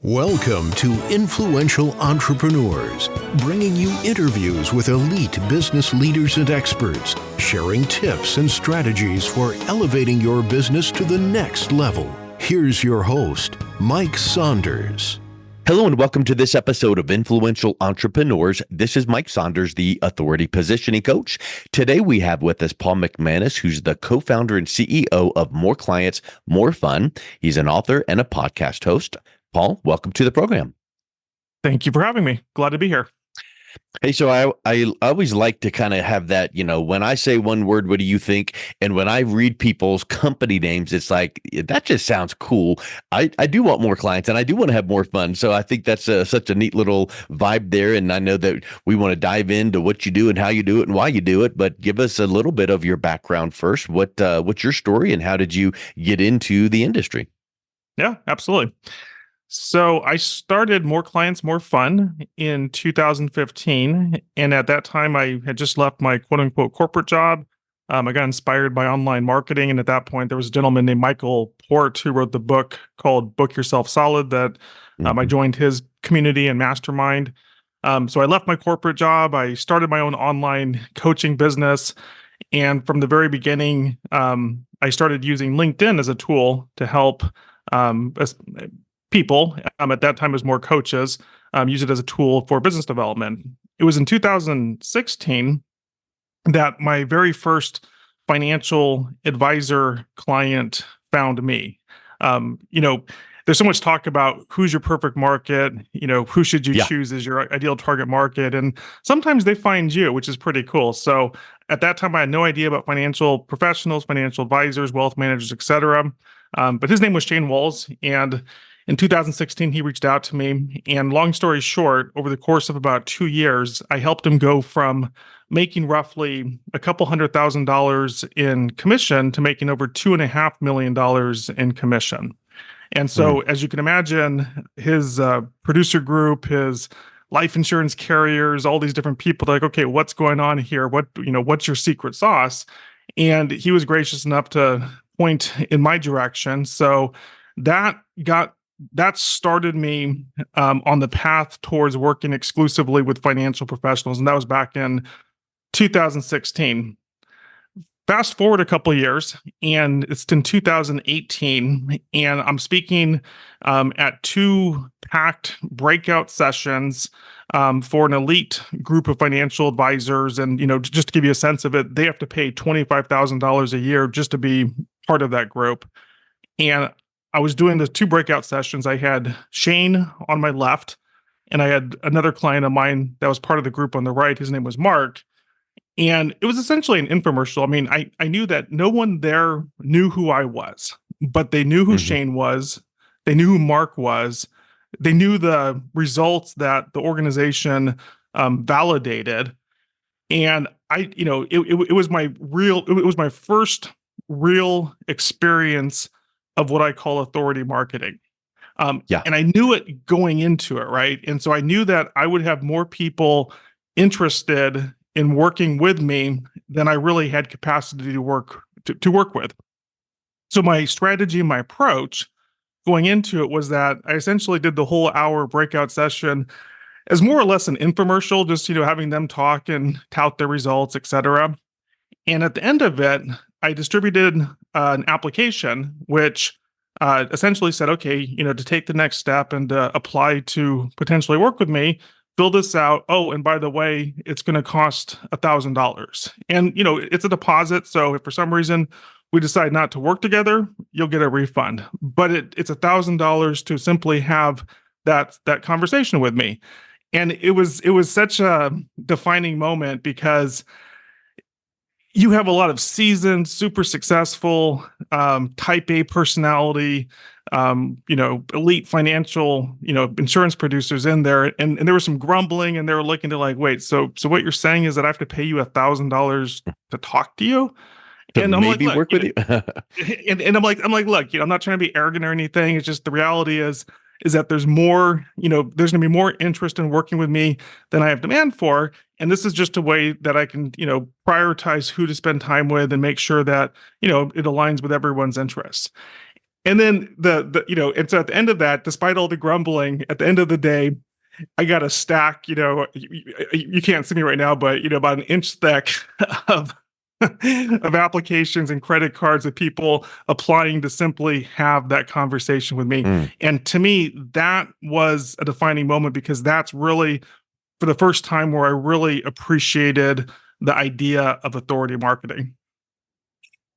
Welcome to Influential Entrepreneurs, bringing you interviews with elite business leaders and experts, sharing tips and strategies for elevating your business to the next level. Here's your host, Mike Saunders. Hello and welcome to this episode of Influential Entrepreneurs. This is Mike Saunders, the Authority Positioning Coach. Today we have with us Paul McManus, who's the co-founder and CEO of More Clients, More Fun. He's an author and a podcast host. Paul, welcome to the program. Thank you for having me. Glad to be here. Hey, so I always like to kind of have that, when I say one word, what do you think? And when I read people's company names, it's like, that just sounds cool. I do want more clients and I do want to have more fun. So I think that's such a neat little vibe there. And I know that we want to dive into what you do and how you do it and why you do it. But give us a little bit of your background first. What's your story and how did you get into the industry? Yeah, absolutely. So I started More Clients, More Fun in 2015. And at that time, I had just left my quote unquote corporate job. I got inspired by online marketing. And at that point, there was a gentleman named Michael Port who wrote the book called Book Yourself Solid that I joined his community and mastermind. So I left my corporate job. I started my own online coaching business. And from the very beginning, I started using LinkedIn as a tool to help people, at that time it was more coaches, use it as a tool for business development. It was in 2016 that my very first financial advisor client found me. There's so much talk about who's your perfect market, who should you choose as your ideal target market. And sometimes they find you, which is pretty cool. So at that time, I had no idea about financial professionals, financial advisors, wealth managers, et cetera. But his name was Shane Walls. And in 2016, he reached out to me, and long story short, over the course of about 2 years, I helped him go from making roughly a couple $100,000 in commission to making over $2.5 million in commission. And so, as you can imagine, his producer group, his life insurance carriers, all these different people, they're like, okay, what's going on here? What's your secret sauce? And he was gracious enough to point in my direction. So that started me on the path towards working exclusively with financial professionals. And that was back in 2016. Fast forward a couple of years, and it's in 2018, and I'm speaking at two packed breakout sessions for an elite group of financial advisors. And, just to give you a sense of it, they have to pay $25,000 a year just to be part of that group. And I was doing the two breakout sessions. I had Shane on my left, and I had another client of mine that was part of the group on the right. His name was Mark. And it was essentially an infomercial. I mean, I knew that no one there knew who I was, but they knew who Shane was. They knew who Mark was. They knew the results that the organization validated. And it was my first real experience of what I call authority marketing. And I knew it going into it, right? And so I knew that I would have more people interested in working with me than I really had capacity to work with. So my strategy and my approach going into it was that I essentially did the whole hour breakout session as more or less an infomercial, just having them talk and tout their results, et cetera. And at the end of it, I distributed an application which essentially said, okay, to take the next step and apply to potentially work with me, fill this out. Oh, and by the way, it's going to cost $1,000. And, it's a deposit. So if for some reason we decide not to work together, you'll get a refund. But it's $1,000 to simply have that conversation with me. And it was such a defining moment because you have a lot of seasoned, super successful, type A personality, elite financial, insurance producers in there. And there was some grumbling and they were looking to like, wait, so what you're saying is that I have to pay you $1,000 to talk to you? And I'm maybe like, work with you. and I'm like, look, I'm not trying to be arrogant or anything. It's just the reality is that there's more, there's going to be more interest in working with me than I have demand for. And this is just a way that I can, prioritize who to spend time with and make sure that, it aligns with everyone's interests. And then and so at the end of that, despite all the grumbling, at the end of the day, I got a stack, you can't see me right now, but about an inch thick of of applications and credit cards of people applying to simply have that conversation with me. Mm. And to me, that was a defining moment because that's really for the first time where I really appreciated the idea of authority marketing.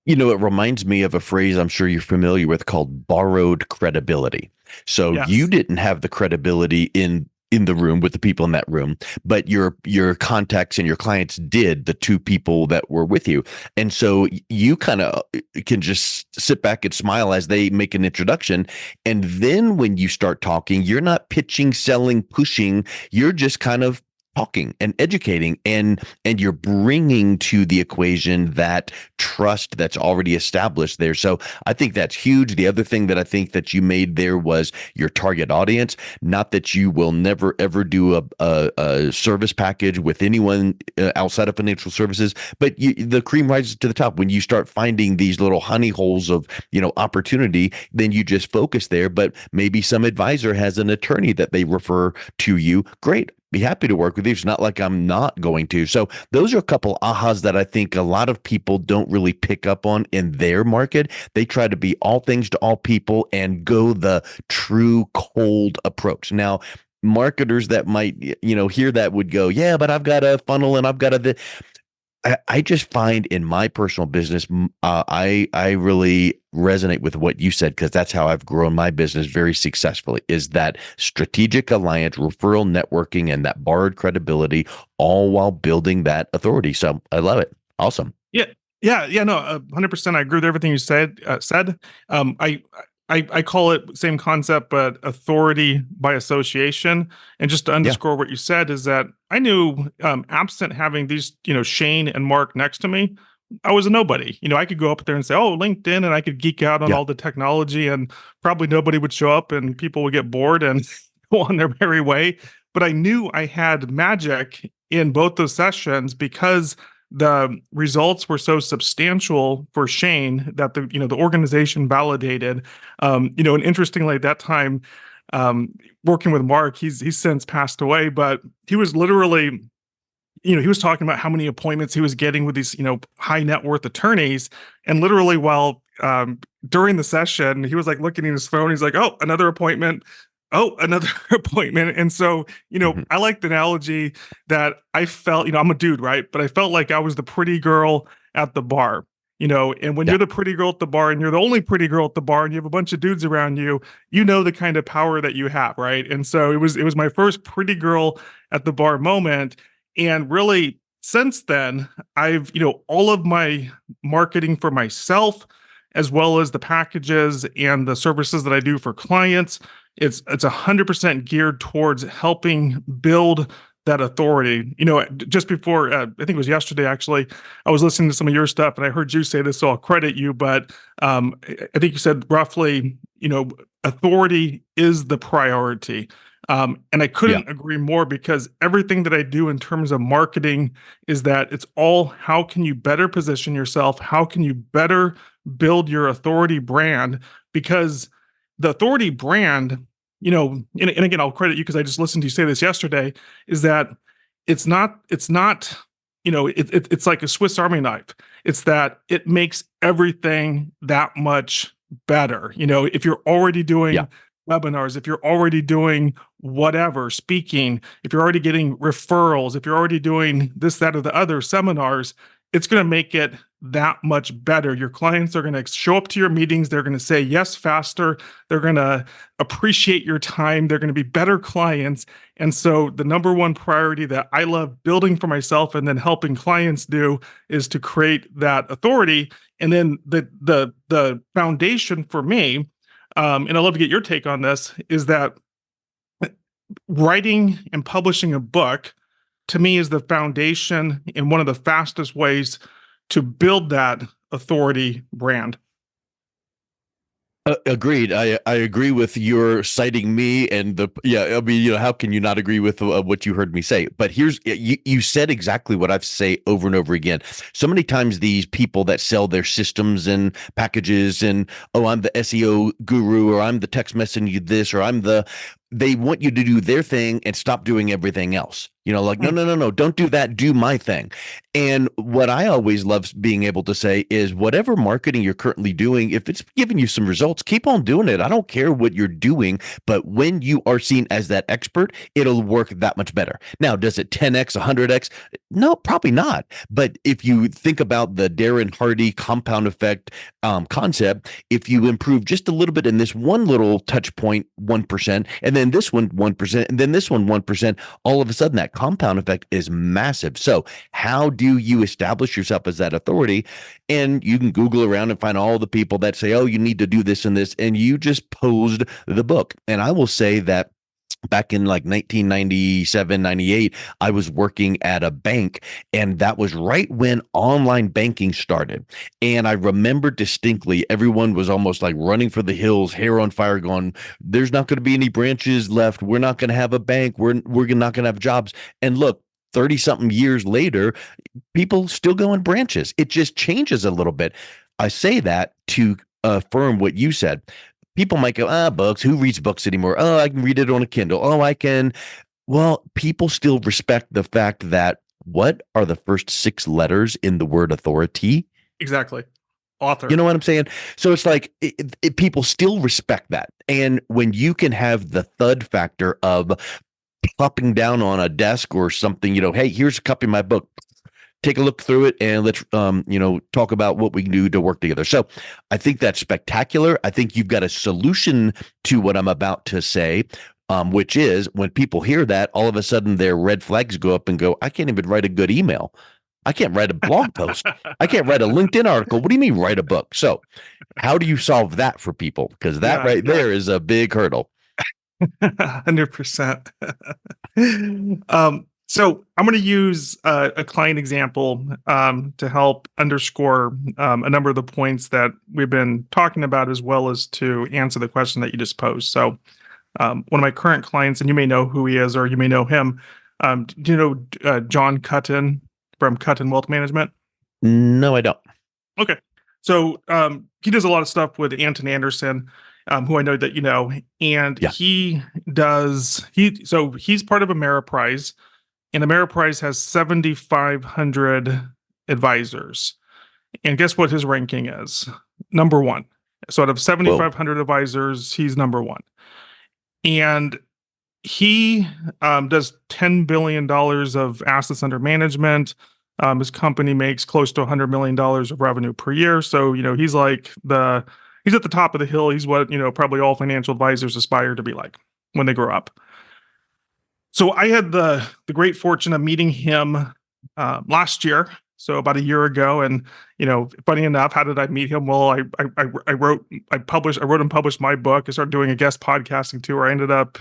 It reminds me of a phrase I'm sure you're familiar with called borrowed credibility. So you Yes. didn't have the credibility in the room with the people in that room, but your contacts and your clients did, the two people that were with you. And so you kind of can just sit back and smile as they make an introduction. And then when you start talking, you're not pitching, selling, pushing, you're just kind of talking and educating, and you're bringing to the equation that trust that's already established there. So I think that's huge. The other thing that I think that you made there was your target audience. Not that you will never ever do a service package with anyone outside of financial services, but the cream rises to the top when you start finding these little honey holes of opportunity. Then you just focus there. But maybe some advisor has an attorney that they refer to you. Great, be happy to work with you. It's not like I'm not going to. So those are a couple ahas that I think a lot of people don't really pick up on in their market. They try to be all things to all people and go the true cold approach. Now, marketers that might, hear that would go, yeah, but I've got a funnel and I've got I just find in my personal business, I really resonate with what you said, because that's how I've grown my business very successfully, is that strategic alliance, referral networking, and that borrowed credibility, all while building that authority. So I love it. Awesome. Yeah. Yeah. No, 100%. I agree with everything you said. I call it same concept, but authority by association. And just to Yeah. underscore what you said is that I knew, absent having these, Shane and Mark next to me, I was a nobody. I could go up there and say, "Oh, LinkedIn," and I could geek out on Yeah. all the technology, and probably nobody would show up, and people would get bored and go on their merry way. But I knew I had magic in both those sessions because the results were so substantial for Shane that the organization validated. And interestingly, at that time, working with Mark, he's since passed away, but he was literally, he was talking about how many appointments he was getting with these, high net worth attorneys, and literally while during the session, he was like looking at his phone. He's like, "Oh, another appointment. Oh, another appointment." And so, Mhm. I like the analogy that I felt, I'm a dude, right? But I felt like I was the pretty girl at the bar, and when Yeah. you're the pretty girl at the bar and you're the only pretty girl at the bar and you have a bunch of dudes around you, the kind of power that you have, right? And so it was my first pretty girl at the bar moment. And really, since then, I've, all of my marketing for myself, as well as the packages and the services that I do for clients, it's 100% geared towards helping build that authority. Just before, I think it was yesterday, actually, I was listening to some of your stuff and I heard you say this, so I'll credit you. But I think you said roughly, authority is the priority. And I Yeah. couldn't agree more, because everything that I do in terms of marketing is that it's all, how can you better position yourself? How can you better build your authority brand? Because the authority brand, and again, I'll credit you because I just listened to you say this yesterday, is that it's not, it's like a Swiss Army knife. It's that it makes everything that much better. If you're already Yeah. doing webinars, if you're already doing whatever, speaking, if you're already getting referrals, if you're already doing this, that, or the other seminars, it's going to make it that much better. Your clients are going to show up to your meetings. They're going to say yes faster. They're going to appreciate your time. They're going to be better clients. And so the number one priority that I love building for myself and then helping clients do is to create that authority. And then the foundation for me, and I'd love to get your take on this, is that writing and publishing a book, to me, is the foundation and one of the fastest ways to build that authority brand. Agreed. I agree with your citing me and I mean, how can you not agree with what you heard me say? But you said exactly what I've say over and over again. So many times these people that sell their systems and packages and, oh, I'm the SEO guru, or I'm the text messaging you this, or they want you to do their thing and stop doing everything else. Like, no, Mm. no, no, no, don't do that. Do my thing. And what I always love being able to say is whatever marketing you're currently doing, if it's giving you some results, keep on doing it. I don't care what you're doing, but when you are seen as that expert, it'll work that much better. Now, does it 10x, 100x? No, probably not. But if you think about the Darren Hardy compound effect concept, if you improve just a little bit in this one little touch point, 1%, and then this one, 1%, and then this one, 1%, all of a sudden that compound effect is massive. So how do you establish yourself as that authority? And you can Google around and find all the people that say, oh, you need to do this and this, and you just posed the book. And I will say that back in like 1997, 98, I was working at a bank, and that was right when online banking started. And I remember distinctly, everyone was almost like running for the hills, hair on fire, going, there's not going to be any branches left. We're not going to have a bank. We're not going to have jobs. And look, 30 something years later, people still go in branches. It just changes a little bit. I say that to affirm what you said. People might go, books. Who reads books anymore? Oh, I can read it on a Kindle. Oh, I can. Well, people still respect the fact that what are the first 6 letters in the word authority? Exactly. Author. You know what I'm saying? So it's like people still respect that. And when you can have the thud factor of plopping down on a desk or something, hey, here's a copy of my book. Take a look through it and let's talk about what we can do to work together. So I think that's spectacular. I think you've got a solution to what I'm about to say, which is when people hear that, all of a sudden their red flags go up and go, I can't even write a good email. I can't write a blog post. I can't write a LinkedIn article. What do you mean write a book? So how do you solve that for people? Because that there is a big hurdle. 100%. So I'm going to use a client example to help underscore a number of the points that we've been talking about, as well as to answer the question that you just posed. So one of my current clients, and you may know who he is, or you may know him. Do you know John Cutton from Cutton Wealth Management? No, I don't. Okay. So he does a lot of stuff with Anton Anderson, who I know that you know, and he's part of Ameriprise, and Ameriprise has 7,500 advisors. And guess what his ranking is? Number 1. So out of 7,500 advisors, he's number 1. And he does $10 billion of assets under management. His company makes close to $100 million of revenue per year. So, he's like he's at the top of the hill. He's what, probably all financial advisors aspire to be like when they grow up. So I had the great fortune of meeting him last year, so about a year ago. And funny enough, how did I meet him? Well, I wrote and published my book. I started doing a guest podcasting tour. I ended up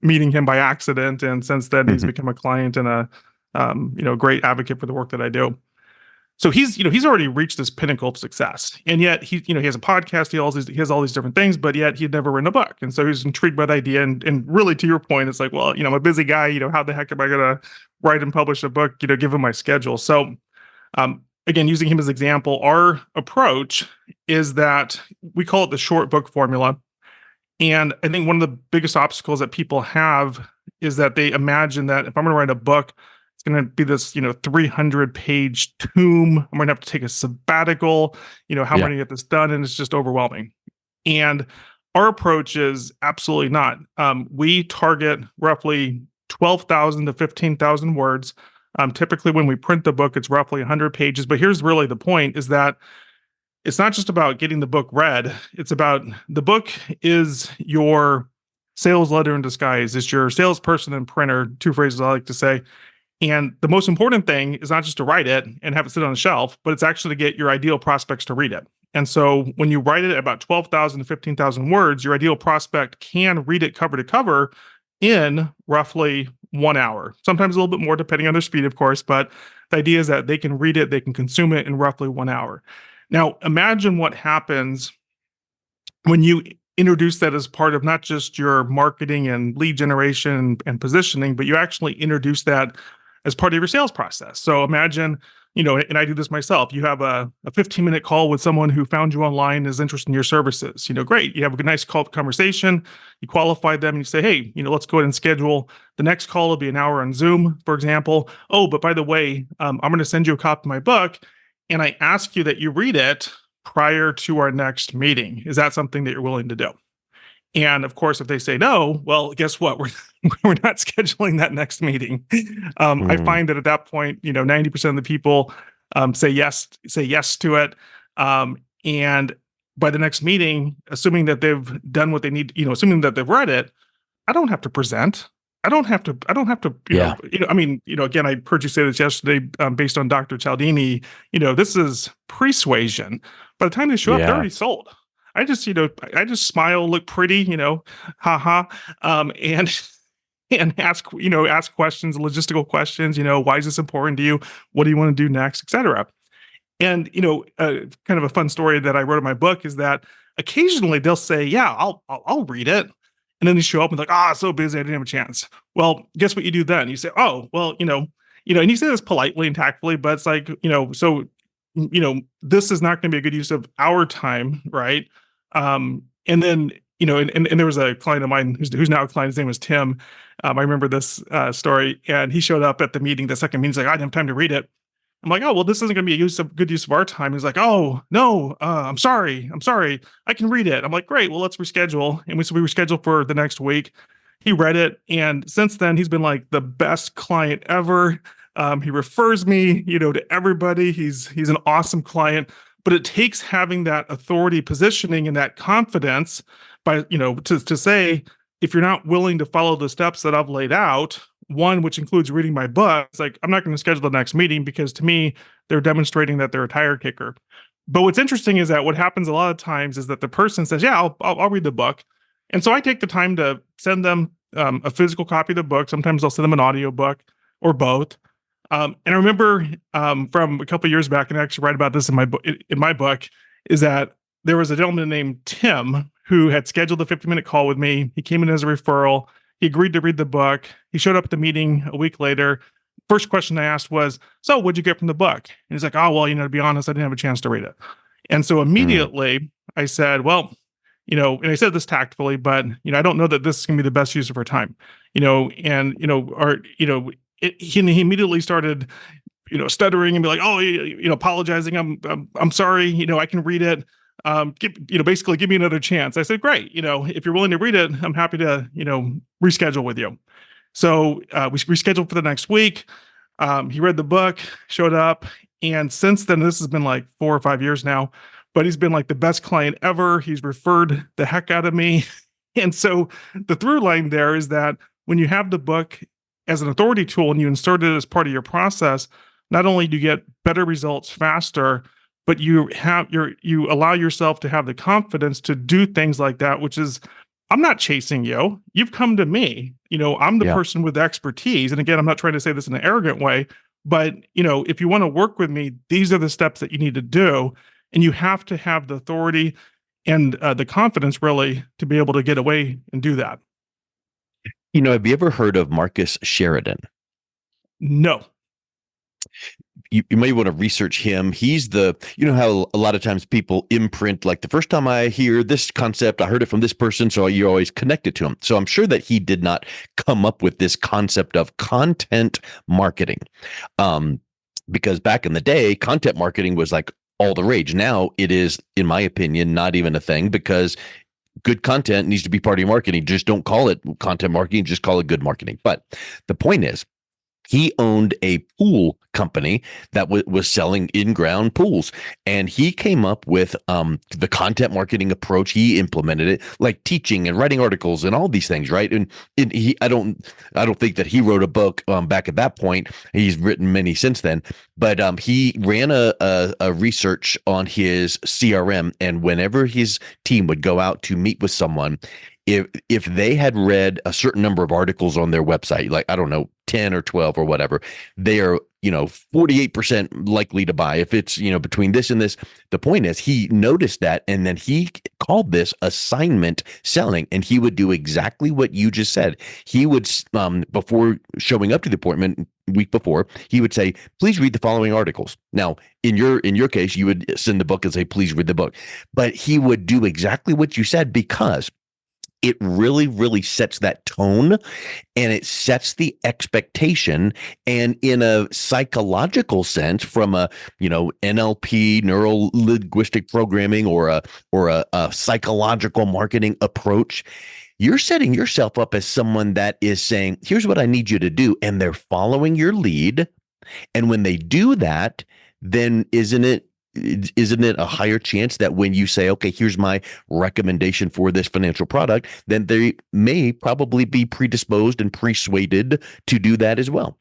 meeting him by accident, and since then he's become a client and a great advocate for the work that I do. So he's already reached this pinnacle of success, and yet he has a podcast, he has all these different things, but yet he'd never written a book. And so he's intrigued by the idea. And really, to your point, it's like, well, I'm a busy guy. How the heck am I going to write and publish a book? Given my schedule. So, again, using him as an example, our approach is that we call it the short book formula. And I think one of the biggest obstacles that people have is that they imagine that if I'm going to write a book, going to be this, 300-page tome. I'm going to have to take a sabbatical. How am I going to get this done? And it's just overwhelming. And our approach is absolutely not. We target roughly 12,000 to 15,000 words. Typically, when we print the book, it's roughly 100 pages. But here's really the point: is that it's not just about getting the book read. It's about the book is your sales letter in disguise. It's your salesperson and printer. 2 phrases I like to say. And the most important thing is not just to write it and have it sit on the shelf, but it's actually to get your ideal prospects to read it. And so when you write it at about 12,000 to 15,000 words, your ideal prospect can read it cover to cover in roughly 1 hour. Sometimes a little bit more depending on their speed, of course, but the idea is that they can read it, they can consume it in roughly 1 hour. Now, imagine what happens when you introduce that as part of not just your marketing and lead generation and positioning, but you actually introduce that as part of your sales process. So imagine, and I do this myself, you have a 15-minute call with someone who found you online, is interested in your services. Great. You have a nice conversation, you qualify them, and you say, hey, let's go ahead and schedule the next call. Will be an hour on Zoom, for example. Oh, but by the way, I'm going to send you a copy of my book, and I ask you that you read it prior to our next meeting. Is that something that you're willing to do? And of course, if they say no, well, guess what? We're not scheduling that next meeting. I find that at that point, 90% of the people say yes to it. And by the next meeting, assuming that they've done what they need, assuming that they've read it, I don't have to present. I don't have to, again, I heard you say this yesterday, based on Dr. Cialdini, this is persuasion. By the time they show up, they're already sold. I just smile, look pretty, haha, and ask questions, logistical questions, why is this important to you? What do you want to do next, etc. And, kind of a fun story that I wrote in my book is that occasionally they'll say, yeah, I'll read it. And then they show up and like, so busy, I didn't have a chance. Well, guess what you do then? You say, oh, well, and you say this politely and tactfully, but it's like, this is not going to be a good use of our time, right? And then, and there was a client of mine who's now a client, his name was Tim. I remember this story, and he showed up at the meeting, the second meeting. He's like, I didn't have time to read it. I'm like, oh, well, this isn't going to be good use of our time. He's like, oh, no, I'm sorry. I can read it. I'm like, great. Well, let's reschedule. And we rescheduled for the next week. He read it. And since then, he's been like the best client ever. He refers me, to everybody. He's an awesome client. But it takes having that authority positioning and that confidence by, to say, if you're not willing to follow the steps that I've laid out, one, which includes reading my book, it's like, I'm not going to schedule the next meeting because to me, they're demonstrating that they're a tire kicker. But what's interesting is that what happens a lot of times is that the person says, yeah, I'll read the book. And so I take the time to send them a physical copy of the book. Sometimes I'll send them an audio book or both. And I remember from a couple of years back, and I actually write about this in my book, is that there was a gentleman named Tim who had scheduled a 50-minute call with me. He came in as a referral. He agreed to read the book. He showed up at the meeting a week later. First question I asked was, so what'd you get from the book? And he's like, oh, well, to be honest, I didn't have a chance to read it. And so immediately I said, well, and I said this tactfully, but, I don't know that this is going to be the best use of our time, he immediately started, stuttering and be like, oh, apologizing. I'm sorry. I can read it. Basically give me another chance. I said, great. If you're willing to read it, I'm happy to, reschedule with you. So we rescheduled for the next week. He read the book, showed up. And since then, this has been like 4 or 5 years now, but he's been like the best client ever. He's referred the heck out of me. And so the through line there is that when you have the book as an authority tool and you insert it as part of your process, not only do you get better results faster, but you allow yourself to have the confidence to do things like that, which is, I'm not chasing you. You've come to me. I'm the person with expertise. And again, I'm not trying to say this in an arrogant way, but if you want to work with me, these are the steps that you need to do. And you have to have the authority and the confidence really to be able to get away and do that. Have you ever heard of Marcus Sheridan? No. You may want to research him. He's how a lot of times people imprint, like the first time I hear this concept, I heard it from this person. So you always connect it to him. So I'm sure that he did not come up with this concept of content marketing. Because back in the day, content marketing was like all the rage. Now it is, in my opinion, not even a thing because good content needs to be part of your marketing. Just don't call it content marketing, just call it good marketing. But the point is, he owned a pool company that was selling in-ground pools, and he came up with the content marketing approach. He implemented it, like teaching and writing articles and all these things, right? And I don't think that he wrote a book back at that point. He's written many since then, but he ran a research on his CRM, and whenever his team would go out to meet with someone, if they had read a certain number of articles on their website, like, I don't know, 10 or 12 or whatever, they are, 48% likely to buy. If it's, between this and this, the point is he noticed that, and then he called this assignment selling, and he would do exactly what you just said. He would, before showing up to the appointment week before, he would say, please read the following articles. Now, in your case, you would send the book and say, please read the book, but he would do exactly what you said, because it really, really sets that tone, and it sets the expectation. And in a psychological sense, from a, NLP, neuro linguistic programming, or a psychological marketing approach, you're setting yourself up as someone that is saying, here's what I need you to do. And they're following your lead. And when they do that, then isn't it a higher chance that when you say, okay, here's my recommendation for this financial product, then they may probably be predisposed and persuaded to do that as well?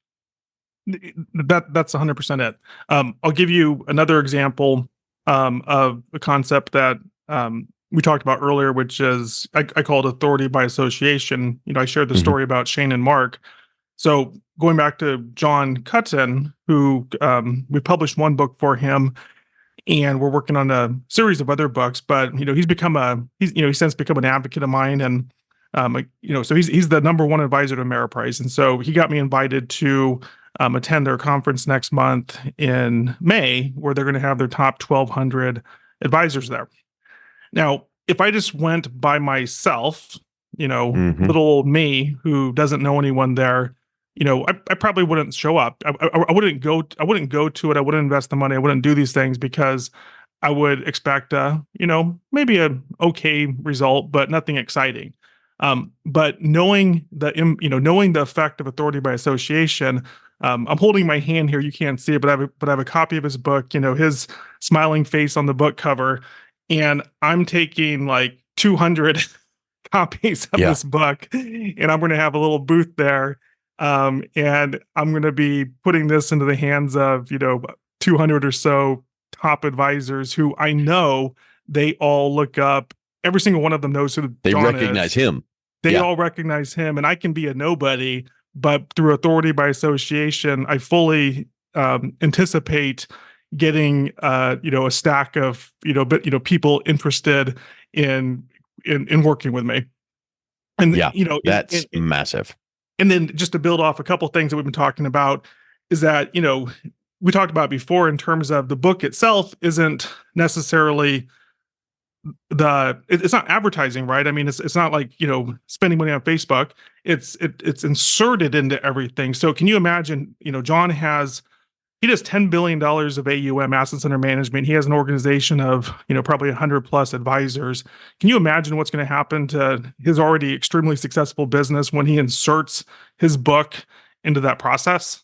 That's 100% it. I'll give you another example of a concept that we talked about earlier, which is I call it authority by association. I shared the story about Shane and Mark. So going back to John Cutton, who we published one book for him, and we're working on a series of other books. But he's since become an advocate of mine, and so he's the number one advisor to Ameriprise, and so he got me invited to attend their conference next month in May, where they're going to have their top 1,200 advisors there. Now, if I just went by myself, little old me who doesn't know anyone there, I probably wouldn't show up. I wouldn't go to it. I wouldn't invest the money. I wouldn't do these things, because I would expect maybe a okay result, but nothing exciting. But knowing the effect of authority by association, I'm holding my hand here. You can't see it, but I have a copy of his book, his smiling face on the book cover. And I'm taking like 200 copies of this book, and I'm going to have a little booth there. And I'm going to be putting this into the hands of, 200 or so top advisors who I know they all look up. Every single one of them knows who they John recognize is. him. They all recognize him, and I can be a nobody, but through authority by association, I anticipate getting, a stack of, people interested in working with me. And, that's massive. And then just to build off a couple things that we've been talking about is that, we talked about before in terms of the book itself isn't necessarily it's not advertising, right? I mean, it's not like, spending money on Facebook. It's inserted into everything. So can you imagine, John he does $10 billion of AUM, assets under management. He has an organization of, probably 100 plus advisors. Can you imagine what's going to happen to his already extremely successful business when he inserts his book into that process?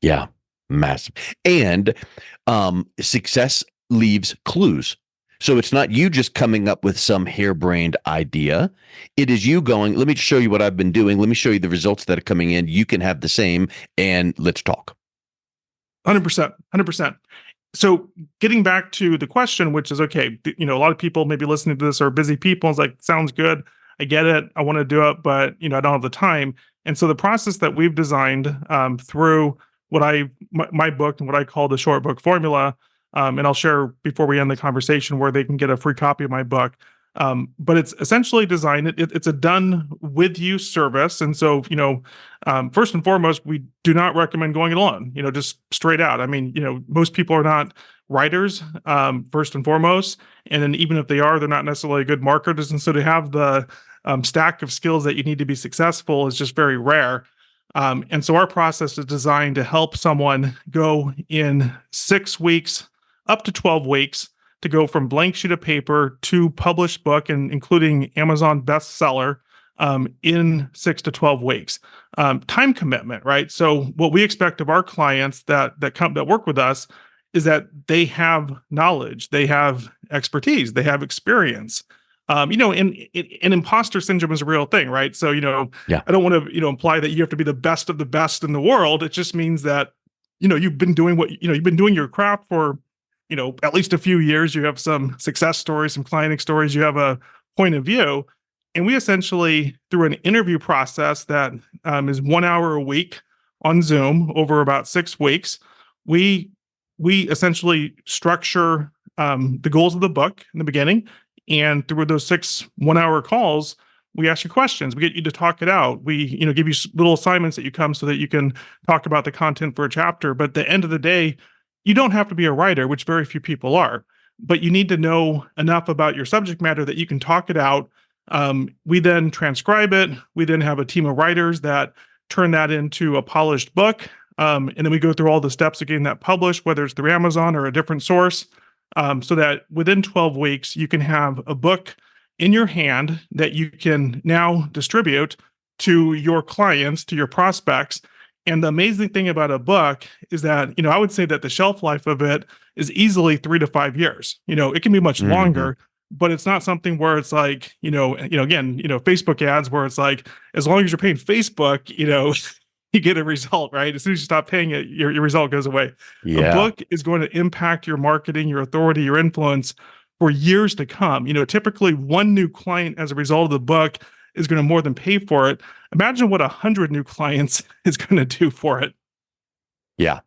Yeah, massive. And success leaves clues. So it's not you just coming up with some harebrained idea. It is you going, let me show you what I've been doing. Let me show you the results that are coming in. You can have the same, and let's talk. 100%. So getting back to the question, which is, okay, a lot of people maybe listening to this are busy people. It's like, sounds good. I get it. I want to do it, but I don't have the time. And so the process that we've designed through my book and what I call the short book formula, and I'll share before we end the conversation where they can get a free copy of my book. But it's essentially designed, it's a done with you service. And so, first and foremost, we do not recommend going it alone, just straight out. I mean, most people are not writers, first and foremost. And then even if they are, they're not necessarily good marketers. And so to have the stack of skills that you need to be successful is just very rare. And so our process is designed to help someone go in 6 weeks, up to 12 weeks, to go from blank sheet of paper to published book, and including Amazon bestseller, in 6 to 12 weeks. Time commitment, right? So what we expect of our clients that work with us is that they have knowledge, they have expertise, they have experience. And imposter syndrome is a real thing, right? So, I don't want to, imply that you have to be the best of the best in the world. It just means that, you've been doing you've been doing your craft for, at least a few years. You have some success stories, some client stories, you have a point of view. And we essentially, through an interview process that is 1 hour a week on Zoom over about 6 weeks, we essentially structure the goals of the book in the beginning. And through those 6 1-hour calls, we ask you questions. We get you to talk it out. We, give you little assignments that you come so that you can talk about the content for a chapter. But at the end of the day, you don't have to be a writer, which very few people are, but you need to know enough about your subject matter that you can talk it out. We then transcribe it. We then have a team of writers that turn that into a polished book. And then we go through all the steps of getting that published, whether it's through Amazon or a different source, so that within 12 weeks, you can have a book in your hand that you can now distribute to your clients, to your prospects. And the amazing thing about a book is that, I would say that the shelf life of it is easily 3 to 5 years. It can be much longer, but it's not something where it's like, again, Facebook ads where it's like, as long as you're paying Facebook, you get a result, right? As soon as you stop paying it, your result goes away. Yeah. A book is going to impact your marketing, your authority, your influence for years to come. Typically one new client as a result of the book is going to more than pay for it. Imagine what 100 new clients is going to do for it. Yeah.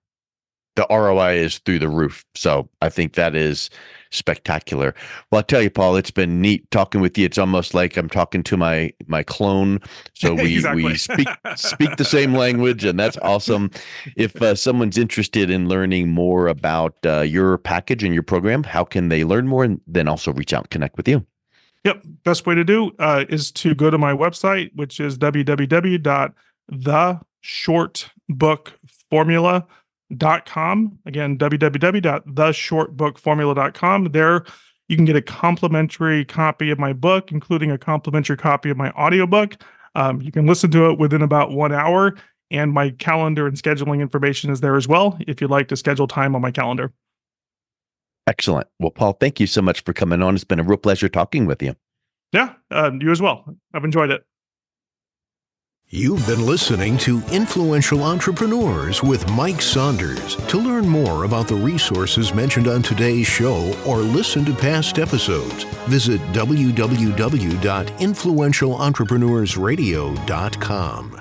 The ROI is through the roof. So I think that is spectacular. Well, I'll tell you, Paul, it's been neat talking with you. It's almost like I'm talking to my clone. So we speak the same language, and that's awesome. If someone's interested in learning more about your package and your program, how can they learn more and then also reach out and connect with you? Yep. Best way to do is to go to my website, which is www.theshortbookformula.com. Again, www.theshortbookformula.com. There you can get a complimentary copy of my book, including a complimentary copy of my audiobook. You can listen to it within about 1 hour, and my calendar and scheduling information is there as well if you'd like to schedule time on my calendar. Excellent. Well, Paul, thank you so much for coming on. It's been a real pleasure talking with you. Yeah, you as well. I've enjoyed it. You've been listening to Influential Entrepreneurs with Mike Saunders. To learn more about the resources mentioned on today's show or listen to past episodes, visit www.influentialentrepreneurssradio.com.